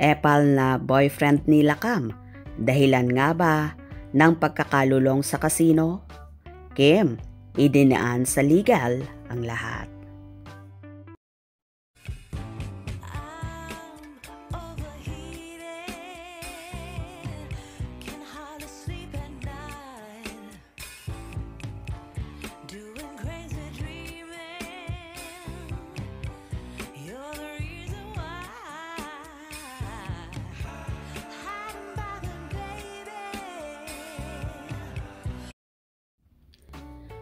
epal na boyfriend nila Cam. Dahilan nga ba ng pagkakalulong sa kasino? Kim, idinaan sa legal ang lahat.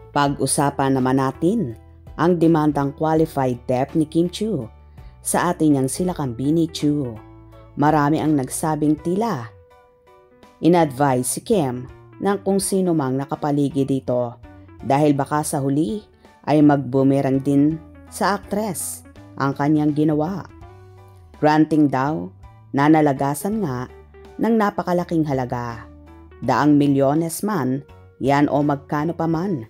Pag-usapan naman natin ang demandang qualified debt ni Kim Chiu sa atin niyang sila Kambini Chiu. Marami ang nagsabing tila in-advise si Kim ng kung sino mang nakapaligid dito dahil baka sa huli ay mag-boomerang din sa aktres ang kanyang ginawa. Granting daw na nalagasan nga ng napakalaking halaga. Daang milyones man yan o magkano pa man.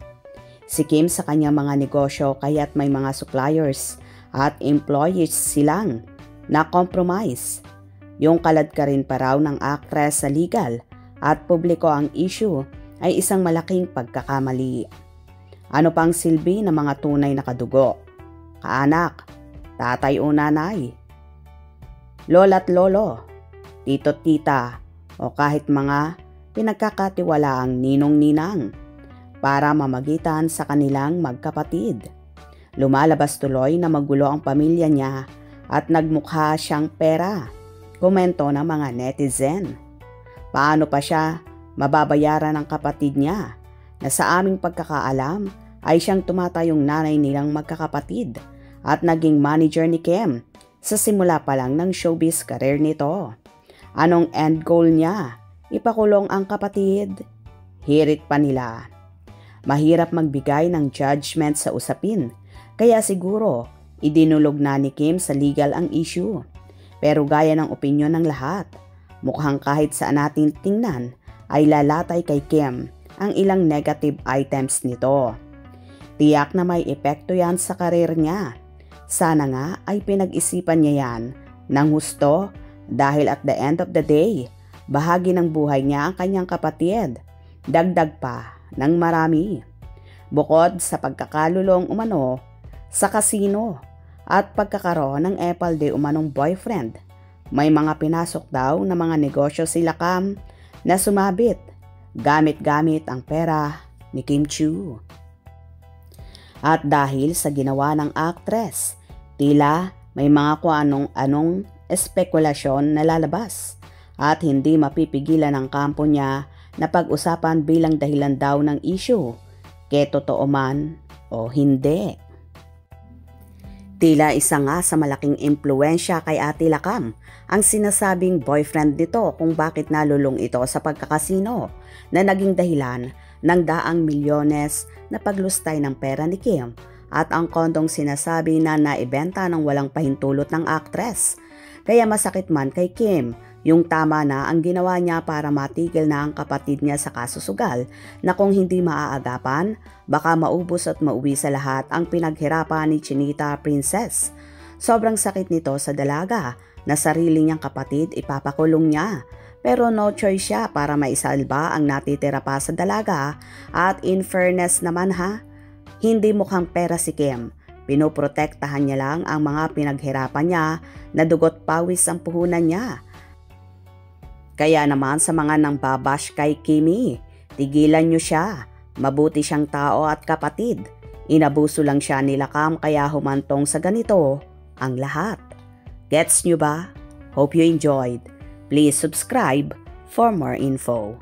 Si Kim sa kanyang mga negosyo kaya't may mga suppliers at employees silang na-compromise. Yung kalad ka rin pa raw ng actress sa legal at publiko ang issue ay isang malaking pagkakamali. Ano pang silbi ng mga tunay na kadugo? Kaanak, tatay o nanay, lola't lolo, tito't tita o kahit mga pinagkakatiwalaang ninong-ninang para mamagitan sa kanilang magkapatid. Lumalabas tuloy na magulo ang pamilya niya at nagmukha siyang pera. Komento ng mga netizen. Paano pa siya mababayaran ng kapatid niya na sa aming pagkakaalam ay siyang tumatayong nanay nilang magkakapatid at naging manager ni Kim sa simula pa lang ng showbiz career nito. Anong end goal niya? Ipakulong ang kapatid? Hirit pa nila. Mahirap magbigay ng judgment sa usapin, kaya siguro idinulog na ni Kim sa legal ang issue. Pero gaya ng opinyon ng lahat, mukhang kahit saan natin tingnan ay lalatay kay Kim ang ilang negative items nito. Tiyak na may epekto yan sa karir niya. Sana nga ay pinag-isipan niya yan ng husto dahil at the end of the day, bahagi ng buhay niya ang kanyang kapatid. Dagdag pa ng marami. Bukod sa pagkakalulong umano sa kasino at pagkakaroon ng epal de umanong boyfriend, may mga pinasok daw na mga negosyo sila Cam na sumabit gamit-gamit ang pera ni Kim Chiu. At dahil sa ginawa ng actress, tila may mga kung anong espekulasyon na lalabas at hindi mapipigilan ang kampo niya na pag-usapan bilang dahilan daw ng issue, kaya totoo man o hindi. Tila isa nga sa malaking impluensya kay Ate Lakam ang sinasabing boyfriend nito kung bakit nalulong ito sa pagkakasino na naging dahilan ng daang milyones na paglustay ng pera ni Kim at ang kondong sinasabi na naibenta ng walang pahintulot ng actress. Kaya masakit man kay Kim yung tama na ang ginawa niya para matigil na ang kapatid niya sa kasusugal na kung hindi maaagapan, baka maubos at mauwi sa lahat ang pinaghirapan ni Chinita Princess. Sobrang sakit nito sa dalaga na sarili niyang kapatid ipapakulong niya. Pero no choice siya para maisalba ang natitira pa sa dalaga at in fairness naman hindi mukhang pera si Kim. Pinoprotektahan niya lang ang mga pinaghirapan niya na dugot pawis ang puhunan niya. Kaya naman sa mga nang babash kay Kimi, tigilan niyo siya. Mabuti siyang tao at kapatid. Inabuso lang siya nila Cam kaya humantong sa ganito ang lahat. Gets niyo ba? Hope you enjoyed. Please subscribe for more info.